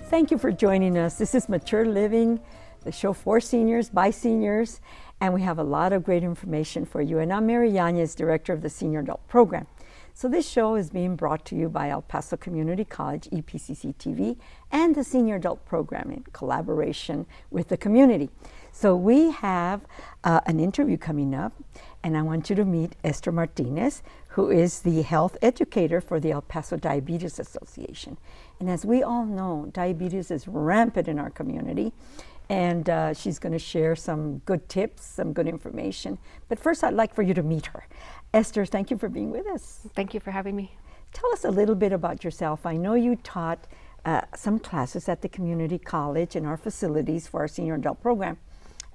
Thank you for joining us. This is Mature Living, the show for seniors, by seniors, and we have a lot of great information for you. And I'm Mary Yanez, Director of the Senior Adult Program. So this show is being brought to you by El Paso Community College, EPCC TV, and the Senior Adult Program in collaboration with the community. So we have an interview coming up, and I want you to meet Esther Martinez, who is the health educator for the El Paso Diabetes Association. And as we all know, diabetes is rampant in our community, and she's going to share some good tips, some good information. But first, I'd like for you to meet her. Esther, thank you for being with us. Thank you for having me. Tell us a little bit about yourself. I know you taught some classes at the community college in our facilities for our senior adult program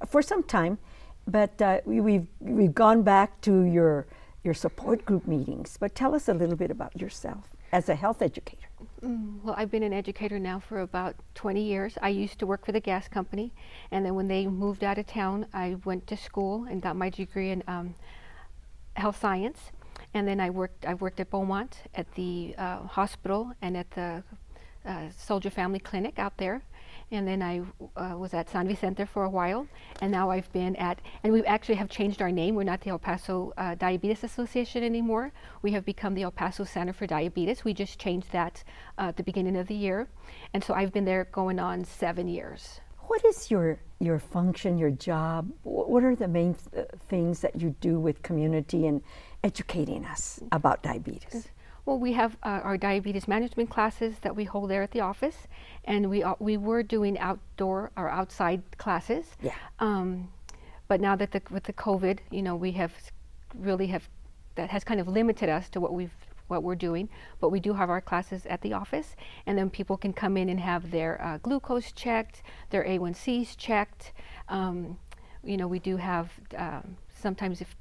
for some time, but we've gone back to your support group meetings. But tell us a little bit about yourself as a health educator. Well, I've been an educator now for about 20 years. I used to work for the gas company, and then when they moved out of town, I went to school and got my degree in health science. And then I worked at Beaumont, at the hospital, and at the Soldier Family Clinic out there. And then I was at San Vicente for a while, and now I've been at, and we actually have changed our name. We're not the El Paso Diabetes Association anymore. We have become the El Paso Center for Diabetes. We just changed that at the beginning of the year. And so I've been there going on 7 years. What is your function, your job? What are the main things that you do with community and educating us about diabetes? Well, we have our diabetes management classes that we hold there at the office, and we were doing outdoor or outside classes. Yeah. But now that with the COVID, we have that has kind of limited us to what we're doing. But we do have our classes at the office, and then people can come in and have their glucose checked, their A1Cs checked. We do have sometimes if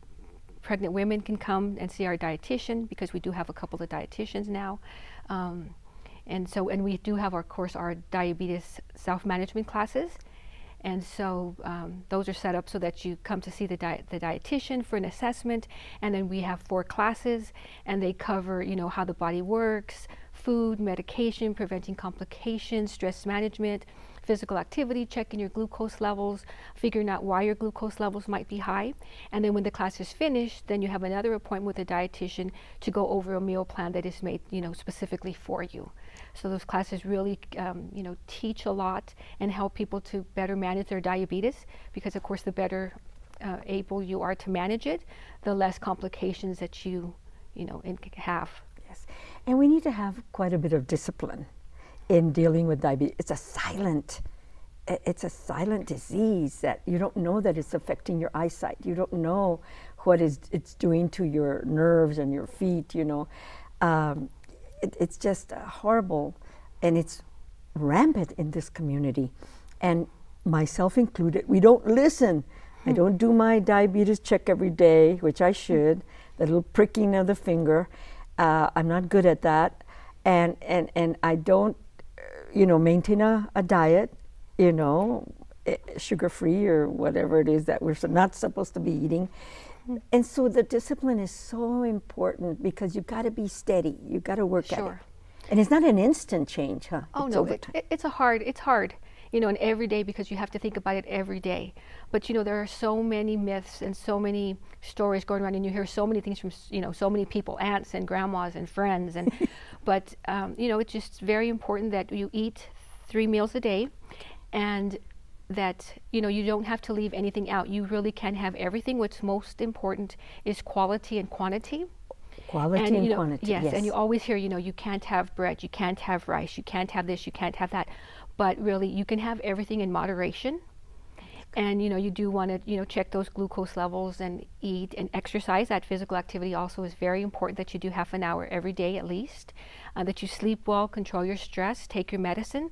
pregnant women can come and see our dietitian, because we do have a couple of dietitians now. And we do have our diabetes self-management classes. And so those are set up so that you come to see the dietitian for an assessment. And then we have 4 classes, and they cover, how the body works, food, medication, preventing complications, stress management, physical activity, checking your glucose levels, figuring out why your glucose levels might be high. And then when the class is finished, then you have another appointment with a dietitian to go over a meal plan that is made, specifically for you. So those classes really, teach a lot and help people to better manage their diabetes, because of course the better able you are to manage it, the less complications that you have. Yes, and we need to have quite a bit of discipline in dealing with diabetes. It's a silent disease that you don't know that it's affecting your eyesight. You don't know what it's doing to your nerves and your feet. It's just horrible, and it's rampant in this community, and myself included. We don't listen. I don't do my diabetes check every day, which I should. The little pricking of the finger. I'm not good at that, and I don't maintain a diet, sugar-free or whatever it is that we're not supposed to be eating. And so the discipline is so important, because you've got to be steady. You've got to work at it. And it's not an instant change, huh? Oh, no, it's hard, and every day, because you have to think about it every day. But, there are so many myths and so many stories going around, and you hear so many things from, so many people, aunts and grandmas and friends. And but, it's just very important that you eat 3 meals a day, and that, you don't have to leave anything out. You really can have everything. What's most important is quality and quantity. Quality and quantity, yes. And you always hear, you can't have bread, you can't have rice, you can't have this, you can't have that. But really, you can have everything in moderation. And, you do want to, check those glucose levels and eat and exercise. That physical activity also is very important, that you do half an hour every day at least, that you sleep well, control your stress, take your medicine,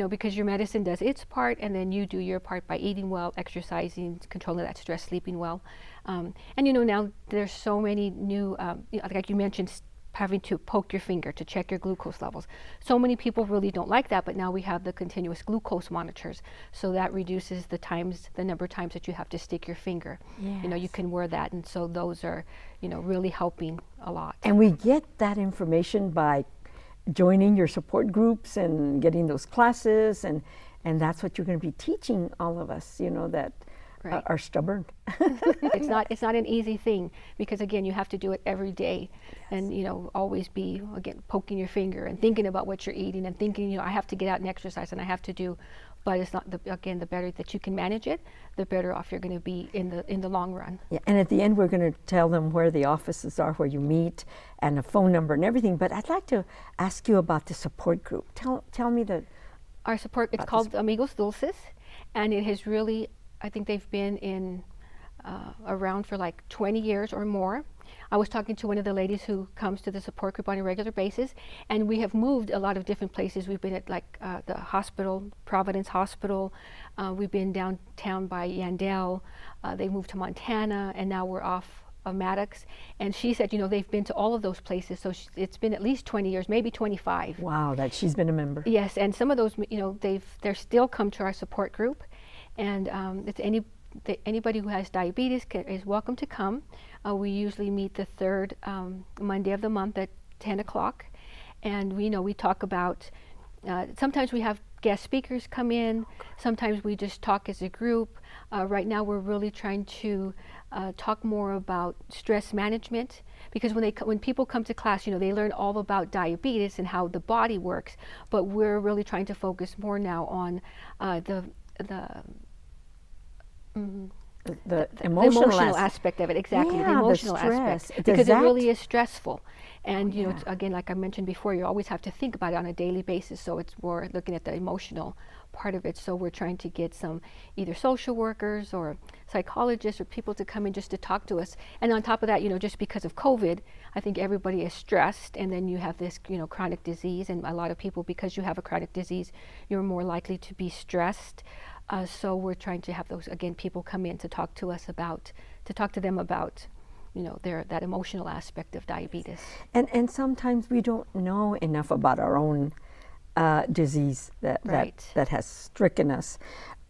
because your medicine does its part, and then you do your part by eating well, exercising, controlling that stress, sleeping well. And, now there's so many new, like you mentioned, having to poke your finger to check your glucose levels. So many people really don't like that, but now we have the continuous glucose monitors, so that reduces the number of times that you have to stick your finger. Yes. You can wear that, and so those are, really helping a lot. And we get that information by joining your support groups and getting those classes, and that's what you're going to be teaching all of us, you know, that Right. are stubborn. It's not an easy thing, because again, you have to do it every day. Yes. And you know, always be again poking your finger and thinking about what you're eating and thinking, you know, I have to get out and exercise and I have to do, but it's not again, the better that you can manage it, the better off you're going to be in the long run. Yeah, and at the end, we're going to tell them where the offices are, where you meet, and a phone number and everything. But I'd like to ask you about the support group. Tell me Our support, it's called Amigos Dulces, and it has really, I think they've been in around for like 20 years or more. I was talking to one of the ladies who comes to the support group on a regular basis, and we have moved a lot of different places. We've been at like the hospital, Providence Hospital. We've been downtown by Yandell. They moved to Montana, and now we're off of Maddox. And she said, you know, they've been to all of those places. So it's been at least 20 years, maybe 25. Wow, that she's been a member. Yes, and some of those, you know, they're still come to our support group, and it's anybody who has diabetes is welcome to come. We usually meet the third Monday of the month at 10 o'clock, and we talk about, sometimes we have guest speakers come in, sometimes we just talk as a group. Right now we're really trying to talk more about stress management, because when people come to class, you know, they learn all about diabetes and how the body works, but we're really trying to focus more now on the emotional aspect of it. Exactly, yeah, the emotional the stress. aspect, because it really is stressful. And you know, it's, again, like I mentioned before, you always have to think about it on a daily basis, so it's more looking at the emotional part of it. So we're trying to get some either social workers or psychologists or people to come in just to talk to us. And on top of that, you know, just because of COVID, I think everybody is stressed, and then you have this, you know, chronic disease, and a lot of people, because you have a chronic disease, you're more likely to be stressed. So we're trying to have those, again, people come in to talk to them about, you know, that emotional aspect of diabetes. And sometimes we don't know enough about our own disease that has stricken us,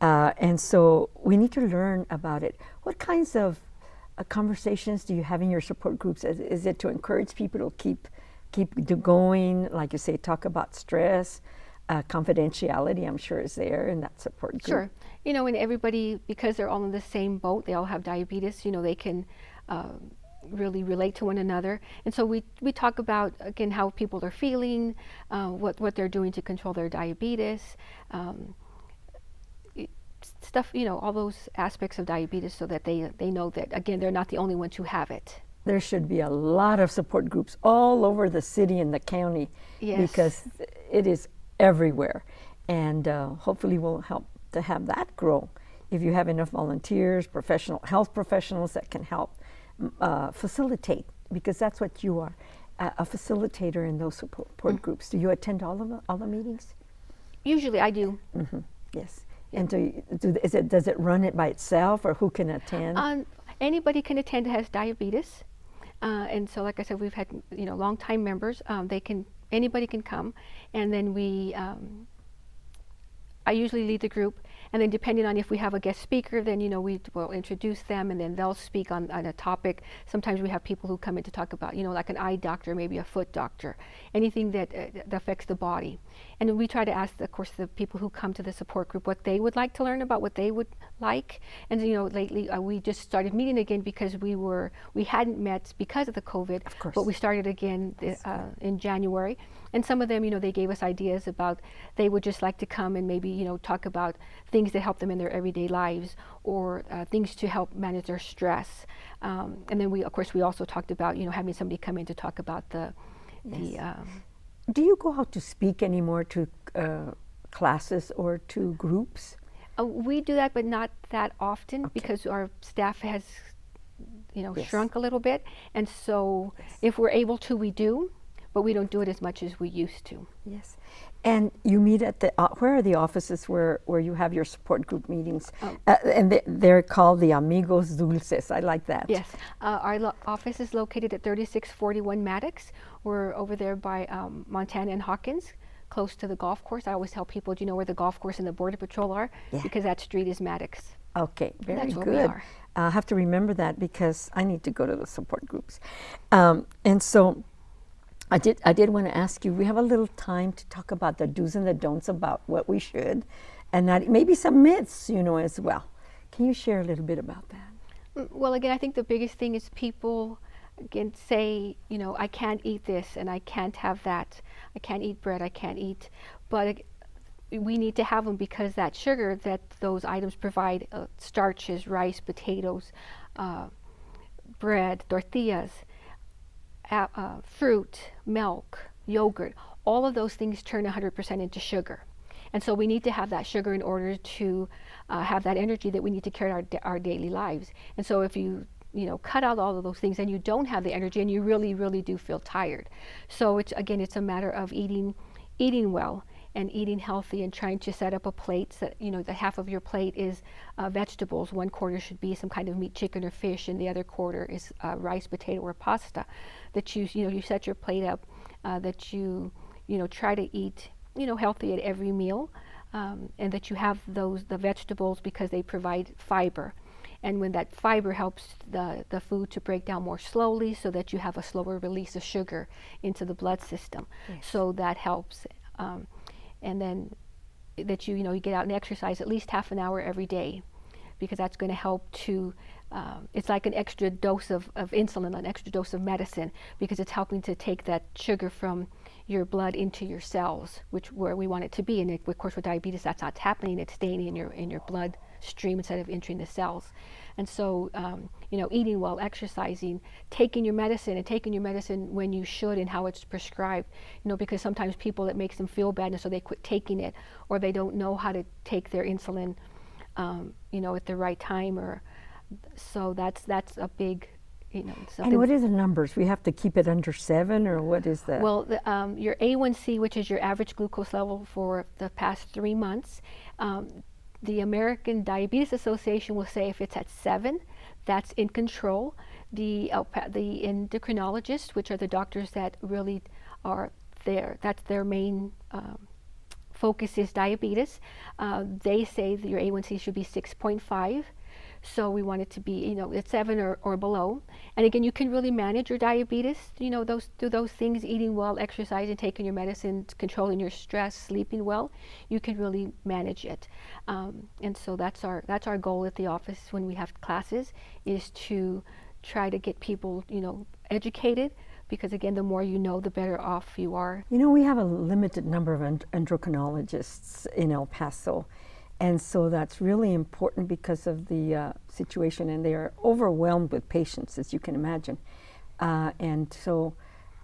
and so we need to learn about it. What kinds of conversations do you have in your support groups? Is it to encourage people to keep going, like you say, talk about stress? Confidentiality, I'm sure, is there in that support group. Sure. You know, and everybody, because they're all in the same boat, they all have diabetes, you know, they can really relate to one another. And so we talk about, again, how people are feeling, what they're doing to control their diabetes, stuff, you know, all those aspects of diabetes, so that they know that, again, they're not the only ones who have it. There should be a lot of support groups all over the city and the county. Yes. Because it is everywhere, and hopefully we'll help to have that grow if you have enough volunteers, health professionals that can help facilitate, because that's what you are, a facilitator in those support groups. Do you attend all the meetings? Usually I do. Mm-hmm. Yes. Yeah. And does it run it by itself, or who can attend? Anybody can attend who has diabetes, and so, like I said, we've had, you know, long-time members. Anybody can come, and then I usually lead the group, and then depending on if we have a guest speaker, then, you know, we will introduce them, and then they'll speak on a topic. Sometimes we have people who come in to talk about, you know, like an eye doctor, maybe a foot doctor, anything that affects the body. And we try to ask, of course, the people who come to the support group what they would like to learn about, what they would like. And, you know, lately we just started meeting again because we hadn't met because of the COVID, of course, but we started again in January. And some of them, you know, they gave us ideas about, they would just like to come and maybe, you know, talk about things that help them in their everyday lives, or things to help manage their stress. And then we also talked about, you know, having somebody come in to talk about Do you go out to speak anymore to classes or to groups? We do that, but not that often, because our staff has, you know, shrunk a little bit. And so if we're able to, we do, but we don't do it as much as we used to. Yes. And you meet at where are the offices where you have your support group meetings? And they're called the Amigos Dulces. I like that. Yes. Our office is located at 3641 Maddox. We're over there by Montana and Hawkins, close to the golf course. I always tell people, do you know where the golf course and the Border Patrol are? Yeah. Because that street is Maddox. Okay, very That's good. Where we are. I'll have to remember that, because I need to go to the support groups. And so I did want to ask you, we have a little time to talk about the do's and the don'ts about what we should, and that maybe some myths, as well. Can you share a little bit about that? Well, again, I think the biggest thing is people, again, say, I can't eat this and I can't have that. I can't eat bread, I can't eat. But we need to have them because that sugar that those items provide, starches, rice, potatoes, bread, tortillas, fruit, milk, yogurt, all of those things turn 100% into sugar. And so we need to have that sugar in order to have that energy that we need to carry our daily lives. And so if you cut out all of those things, and you don't have the energy, and you really, really do feel tired. So it's a matter of eating well and eating healthy, and trying to set up a plate so that, the half of your plate is vegetables. 1/4 should be some kind of meat, chicken or fish, and the other 1/4 is rice, potato, or pasta. That you set your plate up, that you try to eat healthy at every meal, and that you have the vegetables because they provide fiber. And when that fiber helps the food to break down more slowly, so that you have a slower release of sugar into the blood system. Yes. So that helps. And then that you get out and exercise at least half an hour every day, because that's going to help to, it's like an extra dose of insulin, an extra dose of medicine, because it's helping to take that sugar from your blood into your cells, where we want it to be. And of course with diabetes, that's not happening. It's staying in your blood stream instead of entering the cells. And so, eating well, exercising, taking your medicine when you should and how it's prescribed, because sometimes people, it makes them feel bad, and so they quit taking it, or they don't know how to take their insulin, at the right time, or so that's a big, And what is the numbers? We have to keep it under 7, or what is that? Well, your A1C, which is your average glucose level for the past 3 months, the American Diabetes Association will say if it's at 7, that's in control. The endocrinologists, which are the doctors that really are there, that's their main focus is diabetes. They say that your A1C should be 6.5. So we want it to be, at 7 or below. And again, you can really manage your diabetes, those things, eating well, exercising, taking your medicine, controlling your stress, sleeping well. You can really manage it. And so that's our goal at the office when we have classes, is to try to get people, educated, because again, the more you know, the better off you are. We have a limited number of endocrinologists in El Paso. And so that's really important because of the situation, and they are overwhelmed with patients, as you can imagine. And so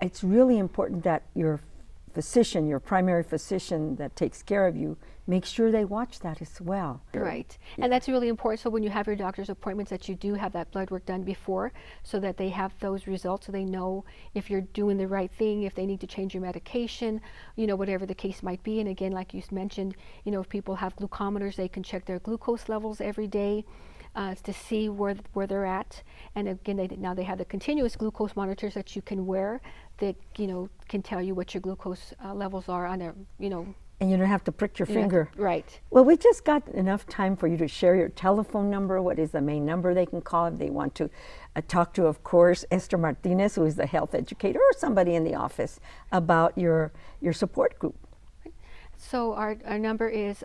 it's really important that your physician, your primary physician that takes care of you, make sure they watch that as well. Right. Yeah. And that's really important. So when you have your doctor's appointments, that you do have that blood work done before, so that they have those results, so they know if you're doing the right thing, if they need to change your medication, whatever the case might be. And again, like you mentioned, if people have glucometers, they can check their glucose levels every day to see where they're at. And again, now they have the continuous glucose monitors that you can wear that, can tell you what your glucose levels are on a, And you don't have to prick your finger. Right. Well, we just got enough time for you to share your telephone number. What is the main number they can call if they want to talk to, of course, Esther Martinez, who is the health educator, or somebody in the office about your support group? So our number is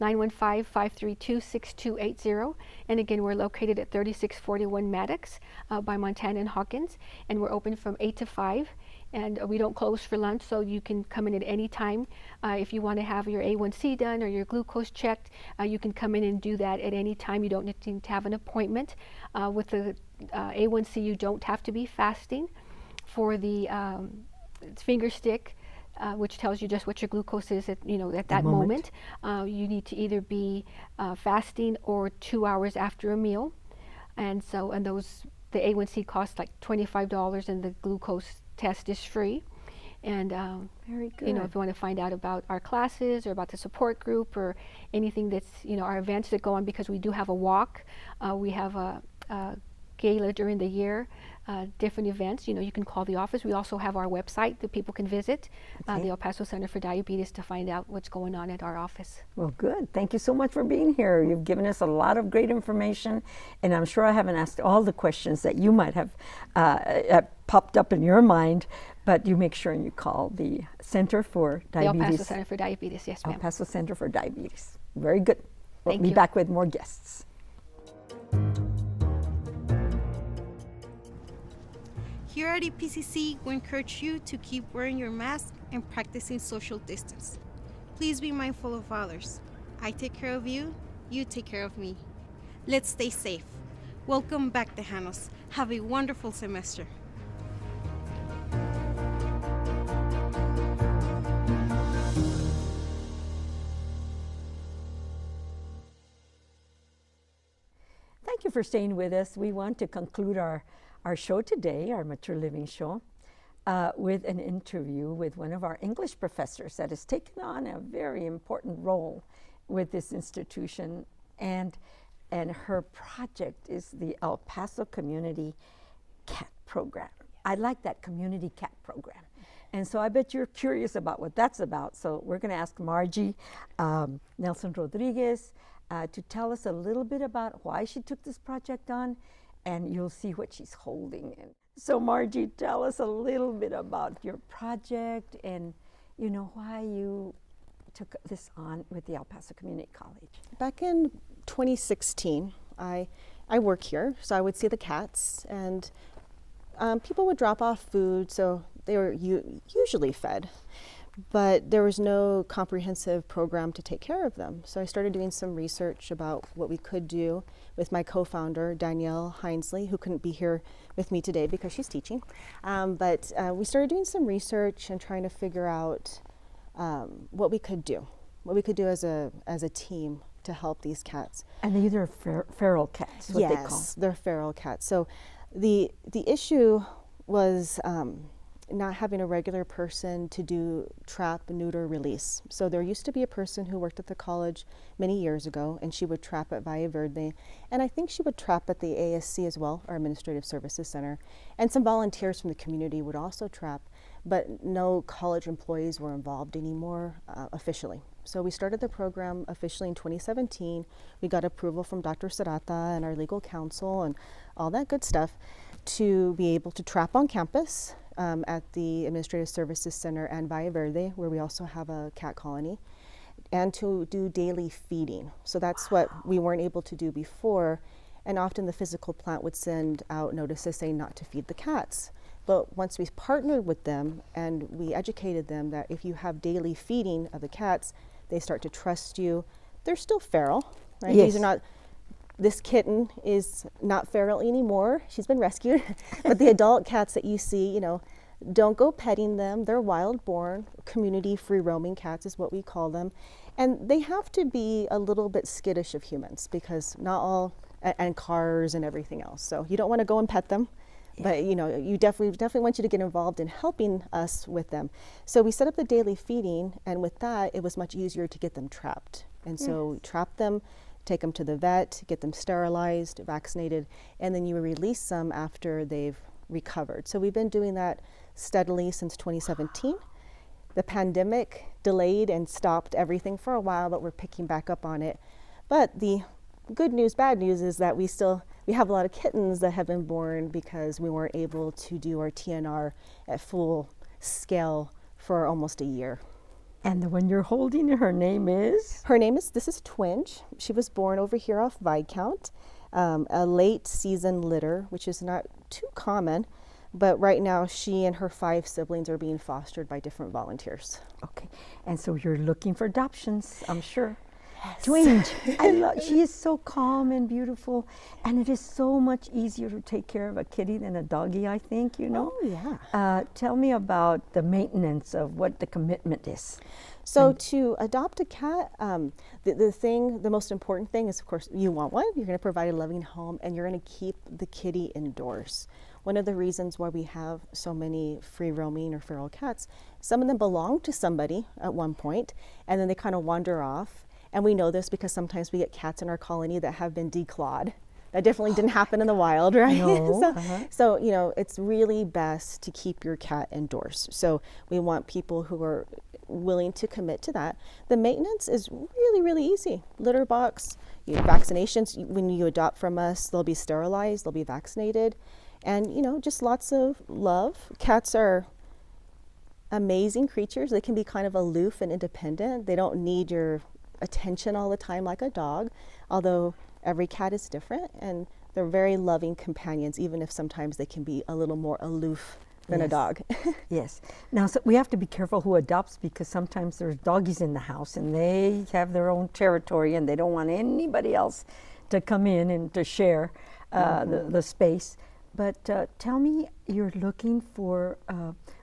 915-532-6280. And again, we're located at 3641 Maddox by Montana and Hawkins. And we're open from 8 to 5. And we don't close for lunch, so you can come in at any time. If you want to have your A1C done or your glucose checked, you can come in and do that at any time. You don't need to have an appointment. With the A1C, you don't have to be fasting. For the finger stick, which tells you just what your glucose is at that moment. You need to either be fasting or 2 hours after a meal, and the A1C costs like $25, and the glucose test is free. And very good. If you want to find out about our classes or about the support group or anything that's our events that go on, because we do have a walk, we have a gala during the year, different events. You know, you can call the office. We also have our website that people can visit, the El Paso Center for Diabetes, to find out what's going on at our office. Well, good. Thank you so much for being here. You've given us a lot of great information, and I'm sure I haven't asked all the questions that you might have popped up in your mind, but you make sure and you call the Center for Diabetes. The El Paso Center for Diabetes, yes, ma'am. El Paso Center for Diabetes. Very good. We'll Thank be you. back with more guests. Here at EPCC, we encourage you to keep wearing your mask and practicing social distance. Please be mindful of others. I take care of you, you take care of me. Let's stay safe. Welcome back, Tejanos. Have a wonderful semester. Thank you for staying with us. We want to conclude our show today, our Mature Living show, with an interview with one of our English professors that has taken on a very important role with this institution, and her project is the El Paso Community Cat Program. I like that Community Cat Program. And so I bet you're curious about what that's about. So we're going to ask Margie Nelson Rodriguez to tell us a little bit about why she took this project on, and you'll see what she's holding. So Margie, tell us a little bit about your project and, you know, why you took this on with the El Paso Community College. Back in 2016, I work here, so I would see the cats, and people would drop off food, so they were usually fed, but there was no comprehensive program to take care of them. So I started doing some research about what we could do with my co-founder, Danielle Hinesley, who couldn't be here with me today because she's teaching. But we started doing some research and trying to figure out what we could do as a team to help these cats. And these are feral cats, what they call. Yes, they're feral cats. So the issue was not having a regular person to do trap, neuter, release. So there used to be a person who worked at the college many years ago, and she would trap at Valle Verde, and I think she would trap at the ASC as well, our Administrative Services Center, and some volunteers from the community would also trap, but no college employees were involved anymore officially. So we started the program officially in 2017. We got approval from Dr. Serrata and our legal counsel and all that good stuff to be able to trap on campus at the Administrative Services Center and Valle Verde, where we also have a cat colony, and to do daily feeding. So that's what we weren't able to do before, and often the physical plant would send out notices saying not to feed the cats. But once we partnered with them and we educated them that if you have daily feeding of the cats, they start to trust you. They're still feral, right? Yes. These are not. This kitten is not feral anymore. She's been rescued. But the adult cats that you see, you know, don't go petting them. They're wild born, community free roaming cats is what we call them. And they have to be a little bit skittish of humans because not all, and cars and everything else. So you don't want to go and pet them. Yeah. But you know, you definitely want you to get involved in helping us with them. So we set up the daily feeding, and with that, it was much easier to get them trapped. And so we trap them, take them to the vet, get them sterilized, vaccinated, and then you release them after they've recovered. So we've been doing that steadily since 2017. The pandemic delayed and stopped everything for a while, but we're picking back up on it. But the good news, bad news is that we have a lot of kittens that have been born because we weren't able to do our TNR at full scale for almost a year. And the one you're holding, her name is? This is Twinge. She was born over here off Viscount, a late season litter, which is not too common, but right now she and her 5 siblings are being fostered by different volunteers. Okay, and so you're looking for adoptions, I'm sure. Yes. Twinge, she is so calm and beautiful, and it is so much easier to take care of a kitty than a doggy, I think, you know? Oh, yeah. Tell me about the maintenance of what the commitment is. So to adopt a cat, the most important thing is, of course, you want one, you're going to provide a loving home, and you're going to keep the kitty indoors. One of the reasons why we have so many free roaming or feral cats, some of them belong to somebody at one point, and then they kind of wander off. And we know this because sometimes we get cats in our colony that have been declawed that definitely didn't happen in the wild, right? No. So, you know, it's really best to keep your cat indoors. So we want people who are willing to commit to that. The maintenance is really, really easy. Litter box, vaccinations. When you adopt from us, they'll be sterilized, they'll be vaccinated, and, you know, just lots of love. Cats are amazing creatures. They can be kind of aloof and independent. They don't need your attention all the time like a dog, although every cat is different, and they're very loving companions, even if sometimes they can be a little more aloof than a dog. Yes. Now, so we have to be careful who adopts, because sometimes there's doggies in the house and they have their own territory and they don't want anybody else to come in and to share the space. But tell me, you're looking for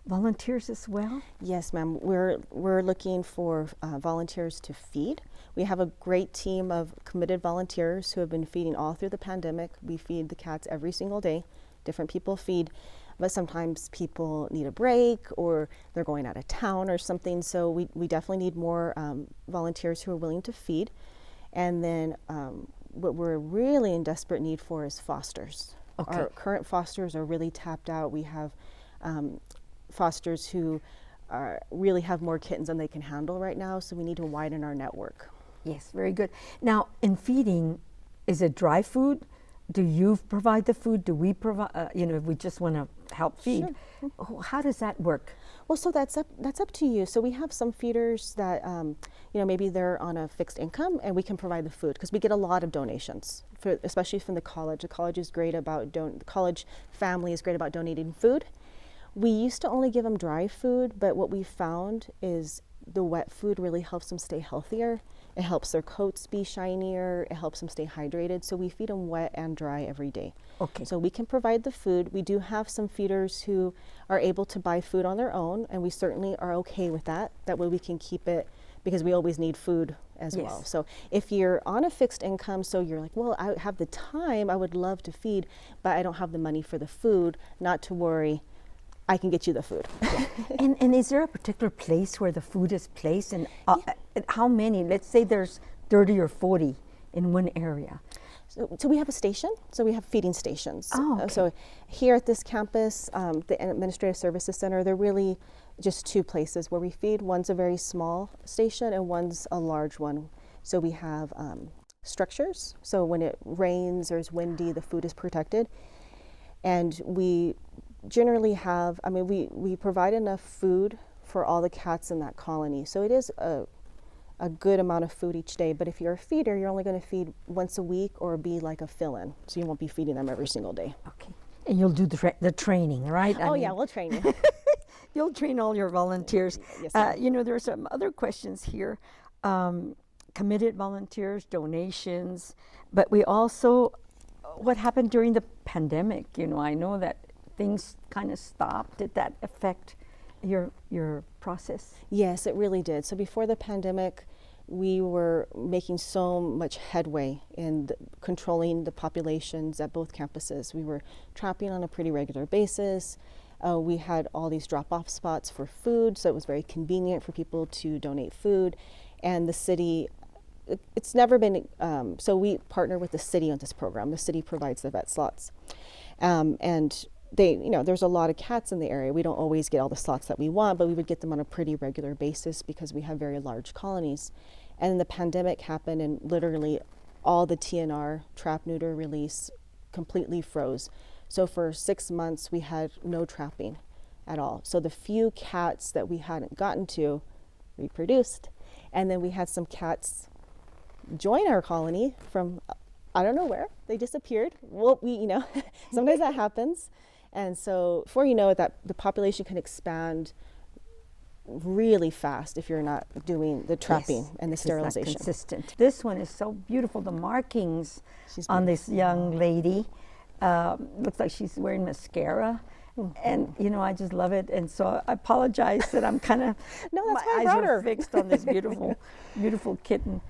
volunteers as well? Yes, ma'am. We're looking for volunteers to feed. We have a great team of committed volunteers who have been feeding all through the pandemic. We feed the cats every single day. Different people feed, but sometimes people need a break or they're going out of town or something. So we definitely need more volunteers who are willing to feed. And then what we're really in desperate need for is fosters. Okay. Our current fosters are really tapped out. We have fosters who really have more kittens than they can handle right now, so we need to widen our network. Yes, very good. Now, in feeding, is it dry food? Do you provide the food? Do we provide, you know, if we just want to help feed? Sure. How does that work? Well, so that's up to you. So we have some feeders that, you know, maybe they're on a fixed income and we can provide the food, because we get a lot of donations, especially from the college. The college is great about, the college family is great about donating food. We used to only give them dry food, but what we found is the wet food really helps them stay healthier. It helps their coats be shinier. It helps them stay hydrated. So we feed them wet and dry every day. Okay. So we can provide the food. We do have some feeders who are able to buy food on their own, and we certainly are okay with that. That way we can keep it, because we always need food as well. So if you're on a fixed income, so you're like, well, I have the time, I would love to feed, but I don't have the money for the food, not to worry. I can get you the food. And is there a particular place where the food is placed, and how many? Let's say there's 30 or 40 in one area. So we have a station, so we have feeding stations. Oh, okay. So here at this campus, the Administrative Services Center, they're really just two places where we feed. One's a very small station and one's a large one. So we have structures, so when it rains or is windy, the food is protected. And we generally have, I mean, we provide enough food for all the cats in that colony. So it is a good amount of food each day. But if you're a feeder, you're only going to feed once a week or be like a fill-in. So you won't be feeding them every single day. Okay. And you'll do the training, right? Yeah, we'll train you. You'll train all your volunteers. Yes, you know, there are some other questions here. Committed volunteers, donations, but we also, what happened during the pandemic? You know, I know that things kind of stopped. Did that affect your process? Yes, it really did. So before the pandemic, we were making so much headway in controlling the populations at both campuses. We were trapping on a pretty regular basis. We had all these drop-off spots for food, so it was very convenient for people to donate food. And the city, it's never been, so we partner with the city on this program. The city provides the vet slots. And they, you know, there's a lot of cats in the area. We don't always get all the slots that we want, but we would get them on a pretty regular basis because we have very large colonies. And then the pandemic happened, and literally all the TNR, trap, neuter, release, completely froze. So for 6 months, we had no trapping at all. So the few cats that we hadn't gotten to reproduced. And then we had some cats join our colony from, I don't know where, they disappeared. Well, you know, sometimes that happens. And so before you know it, that the population can expand really fast if you're not doing the trapping and the sterilization. It's not consistent. This one is so beautiful. The markings on this young lady, looks like she's wearing mascara. And, you know, I just love it. And so I apologize that I'm kind of, No, that's my my eyes brother. are fixed on this beautiful, beautiful kitten.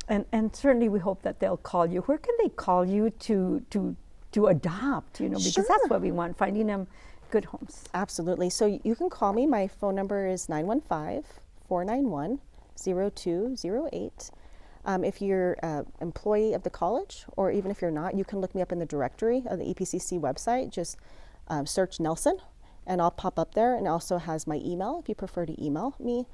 And certainly we hope that they'll call you. Where can they call you to adopt, you know, because that's Sure. what we want, finding them good homes. Absolutely. So you can call me. My phone number is 915-491-0208. If you're an employee of the college, or even if you're not, you can look me up in the directory of the EPCC website. Just search Nelson, and I'll pop up there. And it also has my email if you prefer to email me.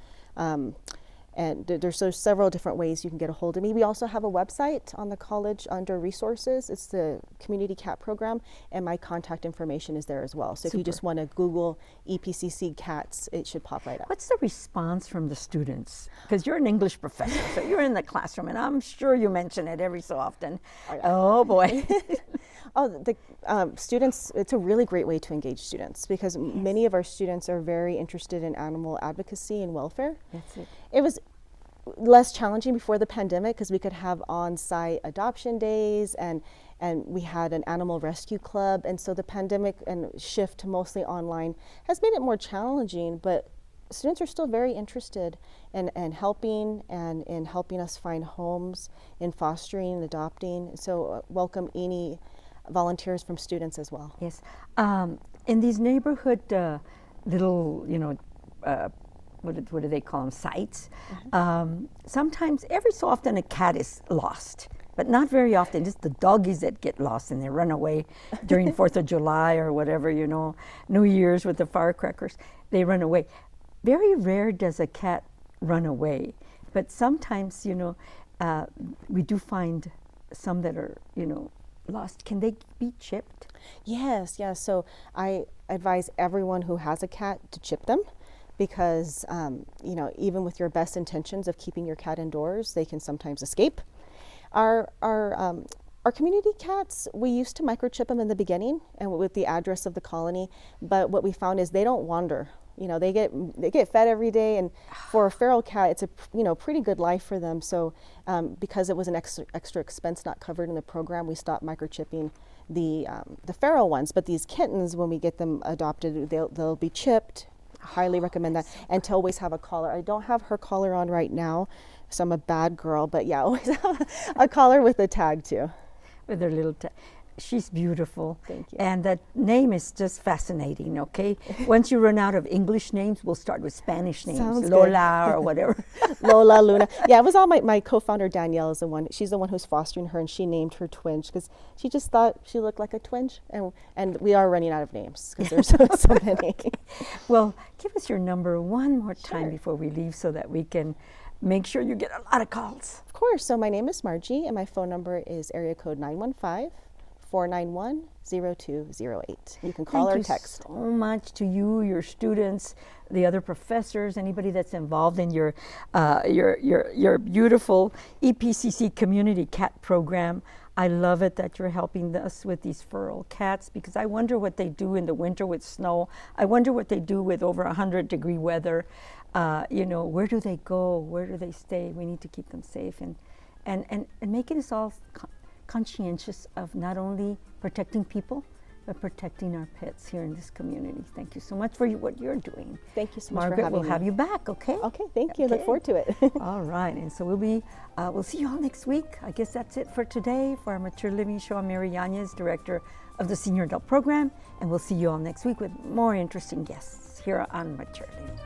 And there's several different ways you can get a hold of me. We also have a website on the college under resources. It's the Community Cat Program, and my contact information is there as well. So if you just want to Google EPCC cats, it should pop right up. What's the response from the students? Because you're an English professor, so you're in the classroom, and I'm sure you mention it every so often. Oh boy. The students, it's a really great way to engage students, because many of our students are very interested in animal advocacy and welfare. That's it. It was less challenging before the pandemic because we could have on-site adoption days, and we had an animal rescue club, and so the pandemic and shift to mostly online has made it more challenging, but students are still very interested in helping and in helping us find homes, in fostering and adopting. So welcome any volunteers from students as well. Yes. In these neighborhood little, what do they call them, sites? Sometimes, every so often, a cat is lost, but not very often. Just the doggies that get lost and they run away during 4th of July or whatever, New Year's with the firecrackers. They run away. Very rare does a cat run away, but sometimes, we do find some that are, lost. Can they be chipped? Yes. So I advise everyone who has a cat to chip them, because even with your best intentions of keeping your cat indoors, they can sometimes escape. Our community cats, we used to microchip them in the beginning and with the address of the colony, but what we found is they don't wander. They get fed every day, and for a feral cat, it's a pretty good life for them. So because it was an extra expense not covered in the program, we stopped microchipping the feral ones. But these kittens, when we get them adopted, they'll be chipped. Highly recommend that, and to always have a collar. I don't have her collar on right now, so I'm a bad girl, but yeah, always have a collar with a tag too. With her little tag. She's beautiful. Thank you. And that name is just fascinating, okay? Once you run out of English names, we'll start with Spanish names. Sounds Lola or whatever. Lola, Luna. Yeah, it was all my co-founder Danielle is the one. She's the one who's fostering her, and she named her twinge because she just thought she looked like a twinge. And we are running out of names because there's so many. Well, give us your number one more time Sure. before we leave so that we can make sure you get a lot of calls. Of course. So my name is Margie, and my phone number is area code 915-491-0208. You can call or text. Thank you so much to you, your students, the other professors, anybody that's involved in your beautiful EPCC Community Cat Program. I love it that you're helping us with these feral cats, because I wonder what they do in the winter with snow. I wonder what they do with over 100-degree weather. Where do they go? Where do they stay? We need to keep them safe and making us all conscientious of not only protecting people, but protecting our pets here in this community. Thank you so much for what you're doing. Thank you so much Margaret, for having me. we'll have you back, okay? Okay, thank you. Okay. Look forward to it. All right, and so we'll see you all next week. I guess that's it for today for our Mature Living Show. I'm Mary Yanez, Director of the Senior Adult Program, and we'll see you all next week with more interesting guests here on Mature Living.